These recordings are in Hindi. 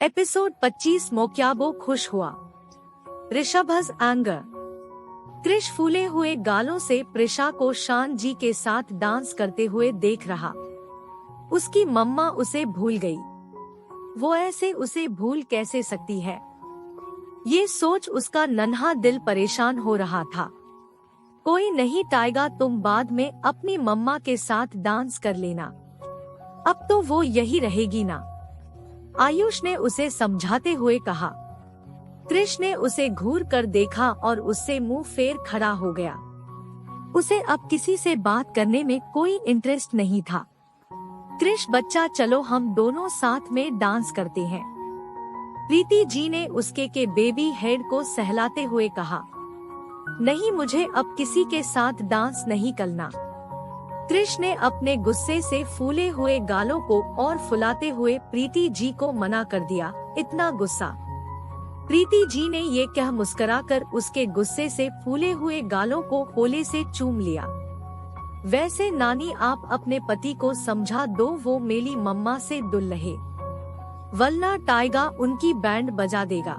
एपिसोड 25 मोक्याबो खुश हुआ। ऋषभ's एंगर। कृष फूले हुए गालों से प्रिशा को शान जी के साथ डांस करते हुए देख रहा। उसकी मम्मा उसे भूल गई। वो ऐसे उसे भूल कैसे सकती है? ये सोच उसका नन्हा दिल परेशान हो रहा था। कोई नहीं टाइगा, तुम बाद में अपनी मम्मा के साथ डांस कर लेना। अब तो वो यही रहेगी ना, आयुष ने उसे समझाते हुए कहा। कृष ने उसे घूर कर देखा और उससे मुंह फेर खड़ा हो गया। उसे अब किसी से बात करने में कोई इंटरेस्ट नहीं था। कृष बच्चा, चलो हम दोनों साथ में डांस करते हैं। प्रीति जी ने उसके के बेबी हेड को सहलाते हुए कहा। नहीं, मुझे अब किसी के साथ डांस नहीं करना। कृष ने अपने गुस्से से फूले हुए गालों को और फुलाते हुए प्रीति जी को मना कर दिया। इतना गुस्सा? प्रीति जी ने ये कह मुस्कुराकर उसके गुस्से से फूले हुए गालों को होले से चूम लिया। वैसे नानी, आप अपने पति को समझा दो, वो मेरी मम्मा से दुल रहे, वरना टाइगा उनकी बैंड बजा देगा।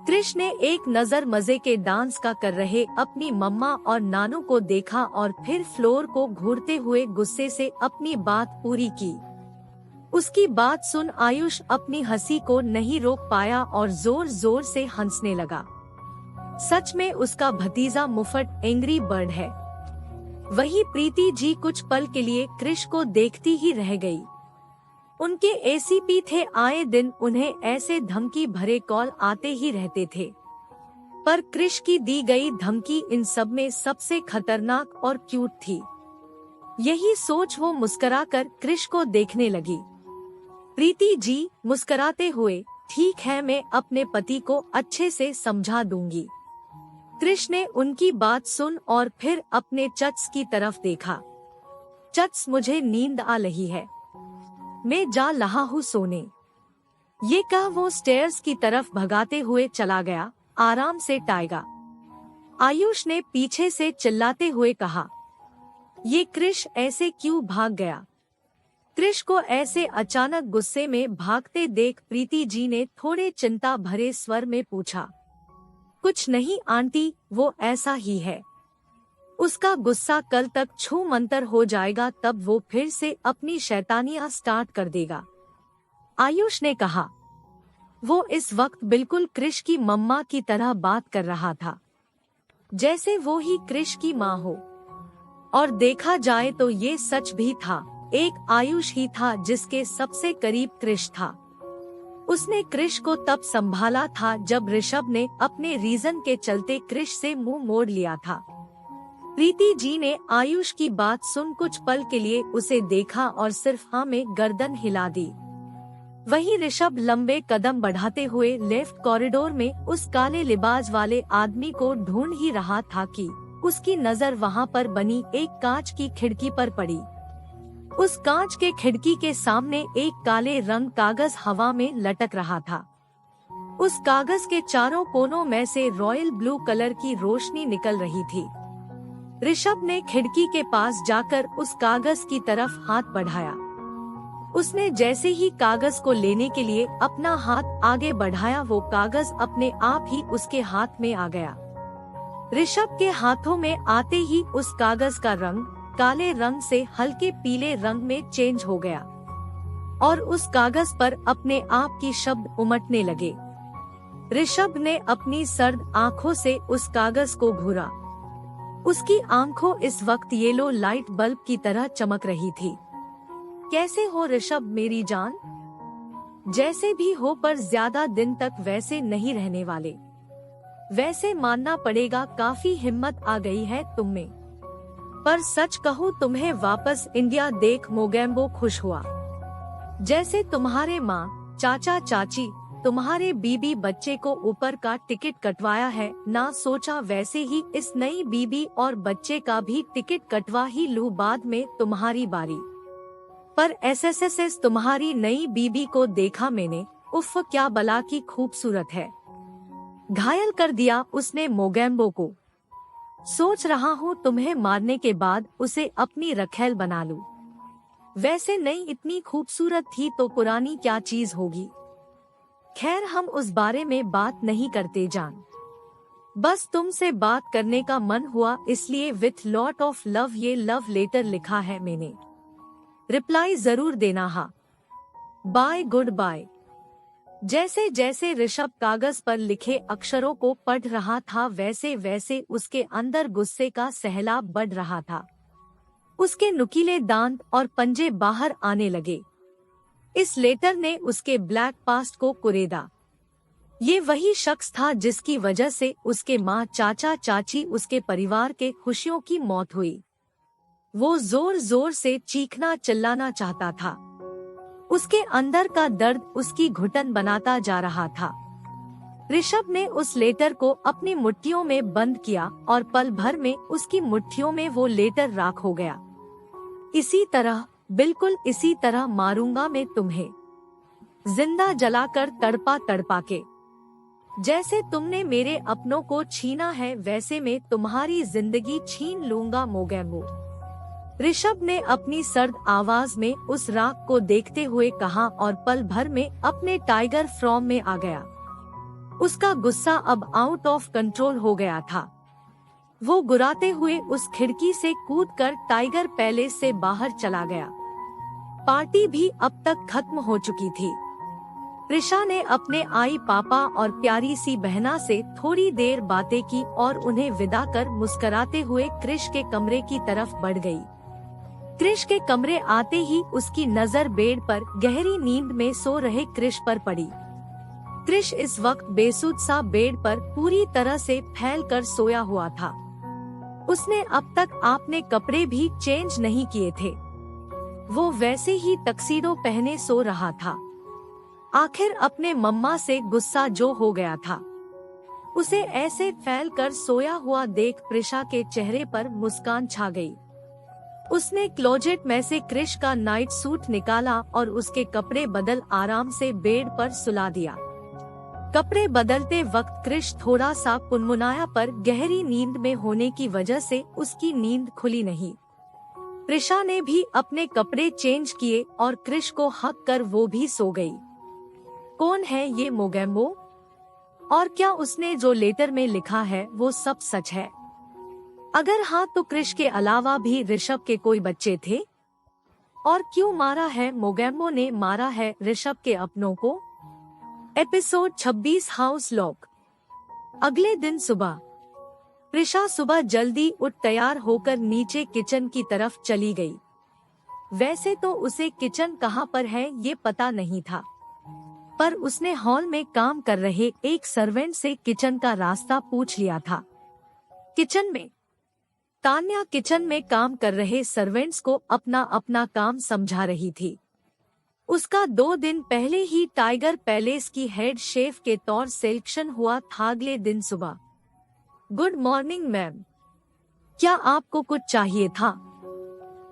कृष ने एक नजर मजे के डांस का कर रहे अपनी मम्मा और नानू को देखा और फिर फ्लोर को घूरते हुए गुस्से से अपनी बात पूरी की। उसकी बात सुन आयुष अपनी हंसी को नहीं रोक पाया और जोर जोर से हंसने लगा। सच में उसका भतीजा मुफट एंग्री बर्ड है। वही प्रीति जी कुछ पल के लिए कृष को देखती ही रह गई। उनके एसीपी थे, आए दिन उन्हें ऐसे धमकी भरे कॉल आते ही रहते थे, पर कृष की दी गई धमकी इन सब में सबसे खतरनाक और क्यूट थी। यही सोच वो मुस्कुराकर कृष को देखने लगी। प्रीति जी मुस्कुराते हुए, ठीक है, मैं अपने पति को अच्छे से समझा दूंगी। कृष ने उनकी बात सुन और फिर अपने चट्स की तरफ देखा। चट्स, मुझे नींद आ रही है, मैं जा रहा हूँ सोने। ये कह वो स्टेयर्स की तरफ भगाते हुए चला गया। आराम से टाइगा, आयुष ने पीछे से चिल्लाते हुए कहा। ये कृष ऐसे क्यों भाग गया? कृष को ऐसे अचानक गुस्से में भागते देख प्रीति जी ने थोड़े चिंता भरे स्वर में पूछा। कुछ नहीं आंटी, वो ऐसा ही है। उसका गुस्सा कल तक छू मंतर हो जाएगा, तब वो फिर से अपनी शैतानियां स्टार्ट कर देगा, आयुष ने कहा। वो इस वक्त बिल्कुल कृष की मम्मा की तरह बात कर रहा था, जैसे वो ही कृष की माँ हो। और देखा जाए तो ये सच भी था, एक आयुष ही था जिसके सबसे करीब कृष था। उसने कृष को तब संभाला था जब ऋषभ ने अपने रीजन के चलते कृष से मुंह मोड़ लिया था। प्रीति जी ने आयुष की बात सुन कुछ पल के लिए उसे देखा और सिर्फ हाँ में गर्दन हिला दी। वही ऋषभ लंबे कदम बढ़ाते हुए लेफ्ट कॉरिडोर में उस काले लिबास वाले आदमी को ढूंढ ही रहा था कि उसकी नजर वहाँ पर बनी एक कांच की खिड़की पर पड़ी। उस कांच के खिड़की के सामने एक काले रंग कागज हवा में लटक रहा था। उस कागज के चारों कोनों में से रॉयल ब्लू कलर की रोशनी निकल रही थी। ऋषभ ने खिड़की के पास जाकर उस कागज की तरफ हाथ बढ़ाया। उसने जैसे ही कागज को लेने के लिए अपना हाथ आगे बढ़ाया, वो कागज अपने आप ही उसके हाथ में आ गया। ऋषभ के हाथों में आते ही उस कागज का रंग काले रंग से हल्के पीले रंग में चेंज हो गया और उस कागज पर अपने आप की शब्द उमटने लगे। ऋषभ ने अपनी सर्द आँखों से उस कागज को घूरा। उसकी आंखों इस वक्त येलो लाइट बल्ब की तरह चमक रही थी। कैसे हो ऋषभ मेरी जान? जैसे भी हो, पर ज्यादा दिन तक वैसे नहीं रहने वाले। वैसे मानना पड़ेगा, काफी हिम्मत आ गई है तुम में। पर सच कहूँ, तुम्हें वापस इंडिया देख मोगेम्बो खुश हुआ। जैसे तुम्हारे माँ, चाचा चाची, तुम्हारे बीबी बच्चे को ऊपर का टिकट कटवाया है ना, सोचा वैसे ही इस नई बीबी और बच्चे का भी टिकट कटवा ही लूं, बाद में तुम्हारी बारी। पर एसएसएस तुम्हारी नई बीबी को देखा मैंने, उफ क्या बला की खूबसूरत है। घायल कर दिया उसने मोगेम्बो को। सोच रहा हूँ तुम्हें मारने के बाद उसे अपनी रखैल बना लूं। वैसे नई इतनी खूबसूरत थी तो पुरानी क्या चीज होगी। खैर हम उस बारे में बात नहीं करते जान, बस तुमसे बात करने का मन हुआ इसलिए विथ लॉट ऑफ लव ये लव लेटर लिखा है मैंने। रिप्लाई जरूर देना। हाँ बाय, गुड बाय। जैसे जैसे ऋषभ कागज पर लिखे अक्षरों को पढ़ रहा था वैसे वैसे उसके अंदर गुस्से का सैलाब बढ़ रहा था। उसके नुकीले दांत और पंजे बाहर आने लगे। इस लेटर ने उसके ब्लैक पास्ट को कुरेदा। ये वही शख्स था जिसकी वजह से उसके माँ, चाचा, चाची, उसके परिवार के खुशियों की मौत हुई। वो जोर जोर से चीखना चिल्लाना चाहता था। उसके अंदर का दर्द उसकी घुटन बनाता जा रहा था। ऋषभ ने उस लेटर को अपनी मुट्ठियों में बंद किया और पल भर में उसकी मुट्ठियों में वो लेटर राख हो गया। इसी तरह, बिल्कुल इसी तरह मारूंगा मैं तुम्हें, जिंदा जलाकर तड़पा तड़पा के। जैसे तुमने मेरे अपनों को छीना है वैसे मैं तुम्हारी जिंदगी छीन लूंगा मोगैम्बो। ऋषभ ने अपनी सर्द आवाज में उस राख को देखते हुए कहा और पल भर में अपने टाइगर फॉर्म में आ गया। उसका गुस्सा अब आउट ऑफ कंट्रोल हो गया था। वो गुर्राते हुए उस खिड़की से कूदकर टाइगर पैलेस से बाहर चला गया। पार्टी भी अब तक खत्म हो चुकी थी। प्रिशा ने अपने आई पापा और प्यारी सी बहना से थोड़ी देर बातें की और उन्हें विदा कर मुस्कुराते हुए क्रिश के कमरे की तरफ बढ़ गई। क्रिश के कमरे आते ही उसकी नजर बेड पर गहरी नींद में सो रहे क्रिश पर पड़ी। क्रिश इस वक्त बेसुध सा बेड पर पूरी तरह से फैल कर सोया हुआ था। उसने अब तक अपने कपड़े भी चेंज नहीं किए थे। वो वैसे ही टक्सीडो पहने सो रहा था। आखिर अपने मम्मा से गुस्सा जो हो गया था। उसे ऐसे फैल कर सोया हुआ देख प्रिशा के चेहरे पर मुस्कान छा गई। उसने क्लोजेट में से क्रिश का नाइट सूट निकाला और उसके कपड़े बदल आराम से बेड पर सुला दिया। कपड़े बदलते वक्त क्रिश थोड़ा सा कुनमुनाया पर गहरी नींद में होने की वजह से उसकी नींद खुली नहीं। प्रिशा ने भी अपने कपड़े चेंज किए और क्रिश को हक कर वो भी सो गई। कौन है ये मोगैम्बो? और क्या उसने जो लेटर में लिखा है वो सब सच है? अगर हाँ तो क्रिश के अलावा भी ऋषभ के कोई बच्चे थे? और क्यों मारा है मोगैम्बो ने मारा है ऋषभ के अपनों को? Episode 26 house lock. अगले दिन सुबह प्रिशा सुबह जल्दी उठ तैयार होकर नीचे किचन की तरफ चली गई। वैसे तो उसे किचन कहाँ पर है ये पता नहीं था, पर उसने हॉल में काम कर रहे एक सर्वेंट से किचन का रास्ता पूछ लिया था। किचन में तान्या किचन में काम कर रहे सर्वेंट्स को अपना अपना काम समझा रही थी। उसका 2 दिन पहले ही टाइगर पैलेस की हेड शेफ के तौर सिलेक्शन हुआ था। अगले दिन सुबह, गुड मॉर्निंग मैम, क्या आपको कुछ चाहिए था?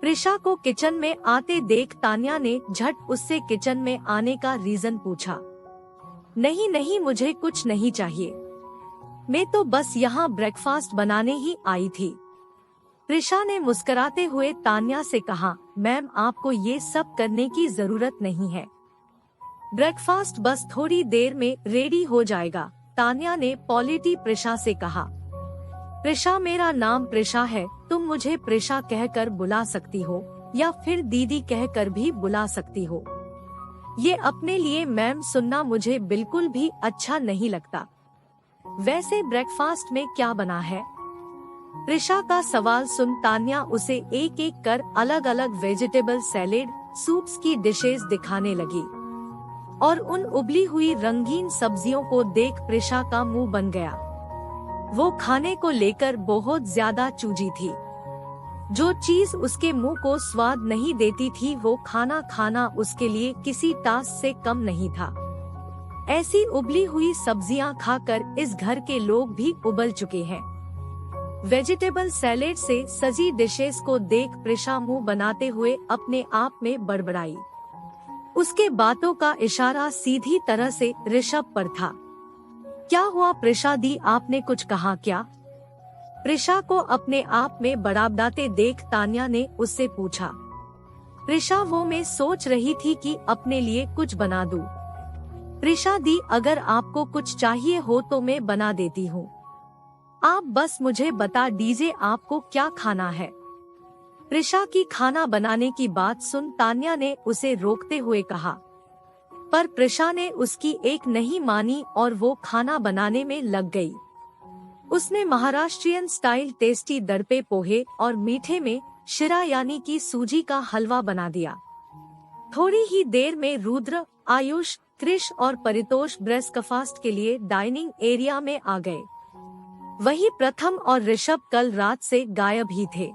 प्रिशा को किचन में आते देख तान्या ने झट उससे किचन में आने का रीजन पूछा। नहीं नहीं, मुझे कुछ नहीं चाहिए, मैं तो बस यहाँ ब्रेकफास्ट बनाने ही आई थी। प्रिशा ने मुस्कुराते हुए तान्या से कहा, मैम आपको ये सब करने की जरूरत नहीं है, ब्रेकफास्ट बस थोड़ी देर में रेडी हो जाएगा। तान्या ने पॉलिटी प्रिशा से कहा। प्रिशा, मेरा नाम प्रिशा है, तुम मुझे प्रिशा कहकर बुला सकती हो या फिर दीदी कहकर भी बुला सकती हो। ये अपने लिए मैम सुनना मुझे बिल्कुल भी अच्छा नहीं लगता। वैसे ब्रेकफास्ट में क्या बना है? प्रिशा का सवाल सुन तान्या उसे एक एक कर अलग अलग वेजिटेबल सैलेड, सूप्स की डिशेस दिखाने लगी और उन उबली हुई रंगीन सब्जियों को देख प्रिशा का मुंह बन गया। वो खाने को लेकर बहुत ज्यादा चूजी थी। जो चीज उसके मुंह को स्वाद नहीं देती थी वो खाना खाना उसके लिए किसी टास्क से कम नहीं था। ऐसी उबली हुई सब्जियां खाकर इस घर के लोग भी उबल चुके हैं। वेजिटेबल सैलेड से सजी डिशेस को देख प्रिशा मुंह बनाते हुए अपने आप में बड़बड़ाई। उसके बातों का इशारा सीधी तरह से ऋषभ पर था। क्या हुआ प्रिशा दी, आपने कुछ कहा क्या? प्रिशा को अपने आप में बड़बड़ाते देख तान्या ने उससे पूछा। प्रिशा, वो मैं सोच रही थी कि अपने लिए कुछ बना दूं। प्रिशा दी, अगर आपको कुछ चाहिए हो तो मैं बना देती हूँ। आप बस मुझे बता दीजिए आपको क्या खाना है। प्रिशा की खाना बनाने की बात सुन तान्या ने उसे रोकते हुए कहा, पर प्रिशा ने उसकी एक नहीं मानी और वो खाना बनाने में लग गई। उसने महाराष्ट्रियन स्टाइल टेस्टी दड़पे पोहे और मीठे में शिरा यानी कि सूजी का हलवा बना दिया। थोड़ी ही देर में रुद्र, आयुष, कृष और परितोष ब्रेकफास्ट के लिए डाइनिंग एरिया में आ गए। वही प्रथम और ऋषभ कल रात से गायब ही थे।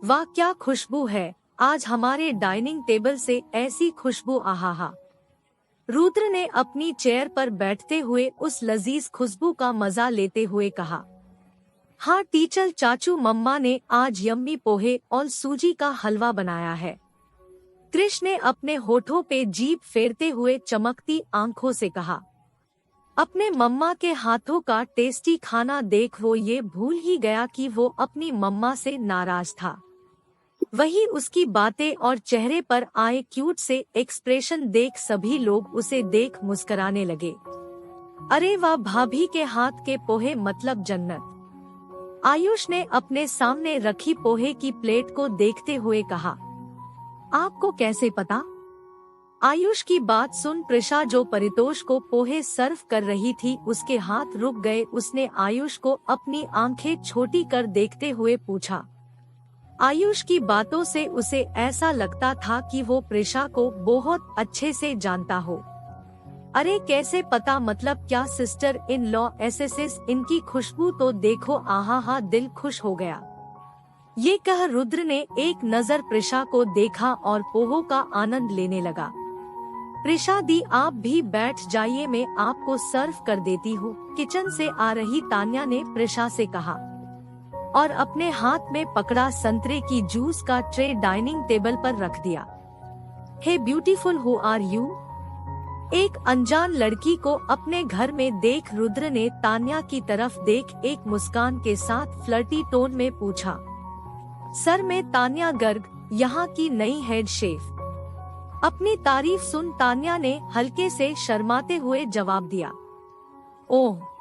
वाह क्या खुशबू है, आज हमारे डाइनिंग टेबल से ऐसी खुशबू, आहा। रुद्र ने अपनी चेयर पर बैठते हुए उस लजीज खुशबू का मजा लेते हुए कहा। हाँ टीचर चाचू, मम्मा ने आज यम्मी पोहे और सूजी का हलवा बनाया है। कृष ने अपने होठों पे जीभ फेरते हुए चमकती आंखों से कहा। अपने मम्मा के हाथों का टेस्टी खाना देख वो ये भूल ही गया कि वो अपनी मम्मा से नाराज था। वही उसकी बातें और चेहरे पर आए क्यूट से एक्सप्रेशन देख सभी लोग उसे देख मुस्कुराने लगे। अरे वाह, भाभी के हाथ के पोहे मतलब जन्नत। आयुष ने अपने सामने रखी पोहे की प्लेट को देखते हुए कहा। आपको कैसे पता? आयुष की बात सुन प्रिशा, जो परितोष को पोहे सर्व कर रही थी, उसके हाथ रुक गए। उसने आयुष को अपनी आंखें छोटी कर देखते हुए पूछा। आयुष की बातों से उसे ऐसा लगता था कि वो प्रिशा को बहुत अच्छे से जानता हो। अरे कैसे पता, मतलब क्या सिस्टर इन लॉ एसएसएस, इनकी खुशबू तो देखो, आहा, दिल खुश हो गया। ये कह रुद्र ने एक नजर प्रिशा को देखा और पोहों का आनंद लेने लगा। प्रिशा दी, आप भी बैठ जाइए, मैं आपको सर्व कर देती हूँ, किचन से आ रही तान्या ने प्रिशा से कहा और अपने हाथ में पकड़ा संतरे की जूस का ट्रे डाइनिंग टेबल पर रख दिया। Hey beautiful, who are you? एक अनजान लड़की को अपने घर में देख रुद्र ने तान्या की तरफ देख एक मुस्कान के साथ फ्लर्टी टोन में पूछा। सर, मैं तान्या गर्ग, यहाँ की नई हेड शेफ। अपनी तारीफ सुन तान्या ने हल्के से शर्माते हुए जवाब दिया। ओह।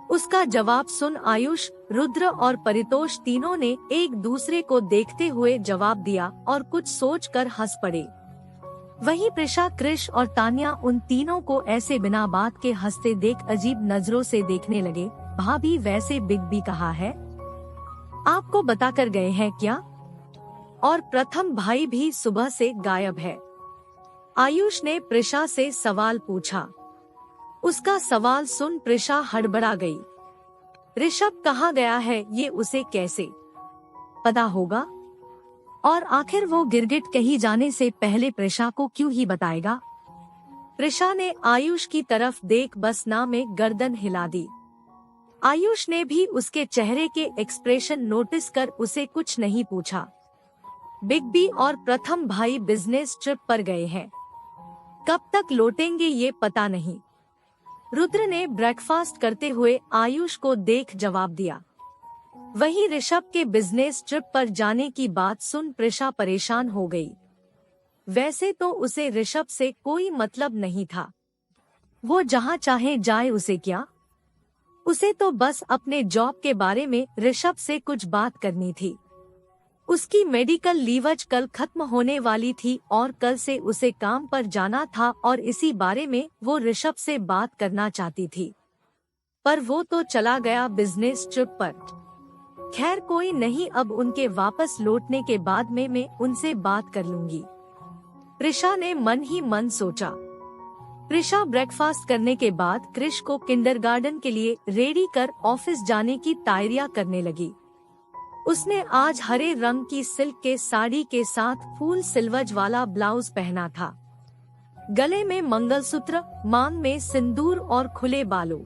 उसका जवाब सुन आयुष, रुद्र और परितोष तीनों ने एक दूसरे को देखते हुए जवाब दिया और कुछ सोचकर हंस पड़े। वहीं प्रिशा, कृष और तान्या उन तीनों को ऐसे बिना बात के हंसते देख अजीब नजरों से देखने लगे। भाभी, वैसे बिग बी कहाँ है? आपको बताकर गए हैं क्या? और प्रथम भाई भी सुबह से गायब है। आयुष ने प्रिशा से सवाल पूछा। उसका सवाल सुन प्रिशा हड़बड़ा गई। ऋषभ कहाँ गया है, ये उसे कैसे पता होगा? और आखिर वो गिरगिट कहीं जाने से पहले प्रिशा को क्यों ही बताएगा? प्रिशा ने आयुष की तरफ देख बस ना में गर्दन हिला दी। आयुष ने भी उसके चेहरे के एक्सप्रेशन नोटिस कर उसे कुछ नहीं पूछा। बिग बी और प्रथम भाई बिजनेस ट्रिप पर गए हैं, कब तक लौटेंगे ये पता नहीं। रुद्र ने ब्रेकफास्ट करते हुए आयुष को देख जवाब दिया। वहीं ऋषभ के बिजनेस ट्रिप पर जाने की बात सुन प्रिशा परेशान हो गई। वैसे तो उसे ऋषभ से कोई मतलब नहीं था, वो जहाँ चाहे जाए, उसे क्या? उसे तो बस अपने जॉब के बारे में ऋषभ से कुछ बात करनी थी। उसकी मेडिकल लीवज कल खत्म होने वाली थी और कल से उसे काम पर जाना था और इसी बारे में वो ऋषभ से बात करना चाहती थी, पर वो तो चला गया बिजनेस ट्रिप पर। खैर कोई नहीं, अब उनके वापस लौटने के बाद में मैं उनसे बात कर लूंगी, प्रिशा ने मन ही मन सोचा। प्रिशा ब्रेकफास्ट करने के बाद कृष को किंडरगार्टन के लिए रेडी कर ऑफिस जाने की तैयारियां करने लगी। उसने आज हरे रंग की सिल्क के साड़ी के साथ फुल सिल्वज वाला ब्लाउज पहना था। गले में मंगलसूत्र, मांग में सिंदूर और खुले बालों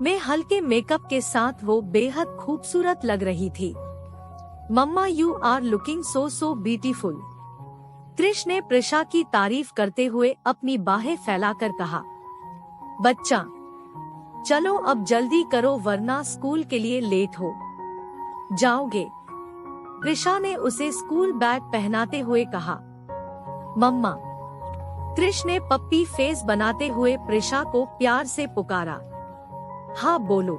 में हल्के मेकअप के साथ वो बेहद खूबसूरत लग रही थी। Mamma, you are looking so beautiful. Krish ने प्रिशा की तारीफ करते हुए अपनी बाहें फैलाकर कहा। बच्चा, चलो अब जल्दी करो वरना स्कूल के लिए लेट हो जाओगे। प्रिशा ने उसे स्कूल बैग पहनाते हुए कहा। मम्मा, कृष ने पप्पी फेस बनाते हुए प्रिशा को प्यार से पुकारा। हाँ बोलो।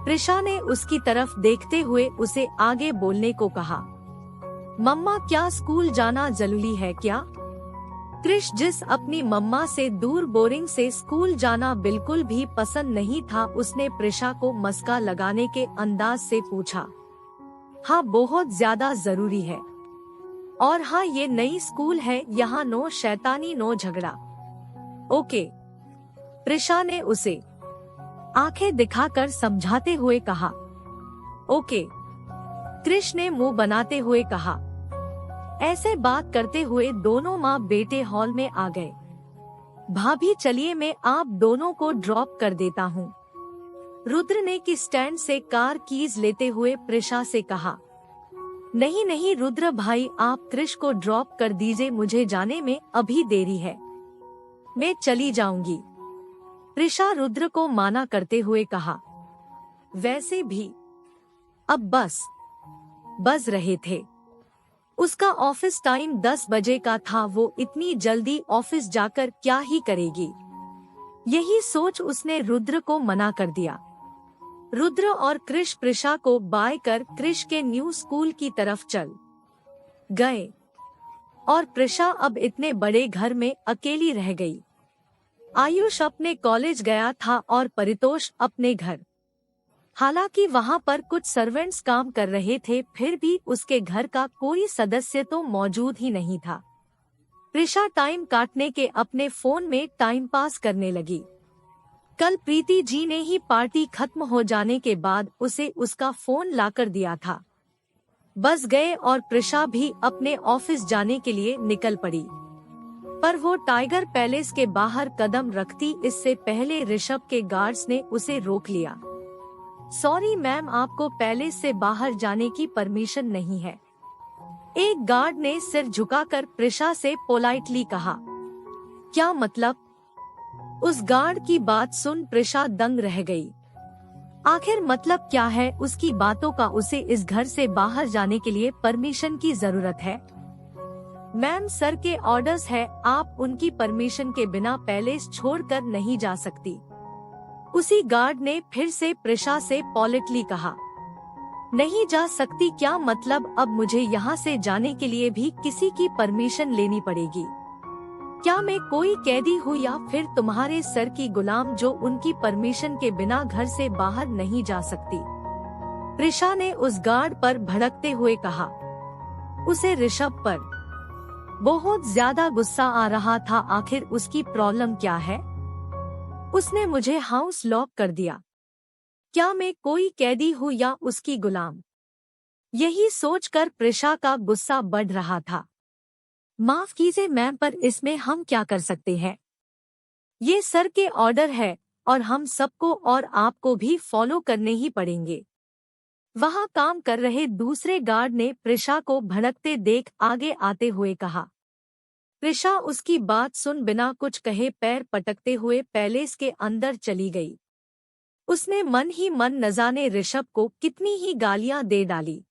प्रिशा ने उसकी तरफ देखते हुए उसे आगे बोलने को कहा। मम्मा क्या स्कूल जाना जरूरी है क्या? कृष जिस अपनी मम्मा से दूर बोरिंग से स्कूल जाना बिल्कुल भी पसंद नहीं था, उसने प्रिशा को मस्का लगाने के अंदाज से पूछा। हाँ बहुत ज्यादा जरूरी है। और हाँ ये नई स्कूल है, यहाँ नो शैतानी नो झगड़ा। ओके। प्रिशा ने उसे आंखें दिखाकर समझाते हुए कहा। ओके। कृष ने मुंह बनाते हुए कहा। ऐसे बात करते हुए दोनों माँ बेटे हॉल में आ गए। भाभी चलिए मैं आप दोनों को ड्रॉप कर देता हूँ। रुद्र ने की स्टैंड से कार कीज लेते हुए प्रिशा से कहा। नहीं नहीं रुद्र भाई आप कृष को ड्रॉप कर दीजिए, मुझे जाने में अभी देरी है, मैं चली जाऊंगी। प्रिशा रुद्र को माना करते हुए कहा। वैसे भी अब बज रहे थे। उसका ऑफिस टाइम 10 बजे का था, वो इतनी जल्दी ऑफिस जाकर क्या ही करेगी। यही सोच उसने रुद्र को मना कर दिया। रुद्र और कृष प्रिशा को बाय कर कृष के न्यू स्कूल की तरफ चल गए और प्रिशा अब इतने बड़े घर में अकेली रह गई। आयुष अपने कॉलेज गया था और परितोष अपने घर। हालांकि वहां पर कुछ सर्वेंट्स काम कर रहे थे, फिर भी उसके घर का कोई सदस्य तो मौजूद ही नहीं था। प्रिशा टाइम काटने के अपने फोन में टाइम पास करने लगी। कल प्रीति जी ने ही पार्टी खत्म हो जाने के बाद उसे उसका फोन लाकर दिया था। बस गए और प्रिशा भी अपने ऑफिस जाने के लिए निकल पड़ी, पर वो टाइगर पैलेस के बाहर कदम रखती इससे पहले ऋषभ के गार्ड्स ने उसे रोक लिया। सॉरी मैम, आपको पैलेस से बाहर जाने की परमिशन नहीं है, एक गार्ड ने सिर झुकाकर प्रिशा से पोलाइटली कहा। क्या मतलब? उस गार्ड की बात सुन प्रिशा दंग रह गई। आखिर मतलब क्या है उसकी बातों का? उसे इस घर से बाहर जाने के लिए परमिशन की जरूरत है? मैम सर के ऑर्डर्स है, आप उनकी परमिशन के बिना पैलेस छोड़कर नहीं जा सकती। उसी गार्ड ने फिर से प्रिशा से पोलाइटली कहा। नहीं जा सकती क्या मतलब? अब मुझे यहाँ से जाने के लिए भी किसी की परमिशन लेनी पड़ेगी? क्या मैं कोई कैदी हूँ या फिर तुम्हारे सर की गुलाम जो उनकी परमिशन के बिना घर से बाहर नहीं जा सकती? प्रिशा ने उस गार्ड पर भड़कते हुए कहा। उसे ऋषभ पर बहुत ज्यादा गुस्सा आ रहा था। आखिर उसकी प्रॉब्लम क्या है? उसने मुझे हाउस लॉक कर दिया, क्या मैं कोई कैदी हूँ या उसकी गुलाम? यही सोचकर प्रिशा का गुस्सा बढ़ रहा था। माफ कीजिए मैम, पर इसमें हम क्या कर सकते हैं? ये सर के ऑर्डर है और हम सबको और आपको भी फॉलो करने ही पड़ेंगे। वहाँ काम कर रहे दूसरे गार्ड ने प्रिशा को भड़कते देख आगे आते हुए कहा। प्रिशा उसकी बात सुन बिना कुछ कहे पैर पटकते हुए पैलेस के अंदर चली गई। उसने मन ही मन न जाने ऋषभ को कितनी ही गालियां दे डाली।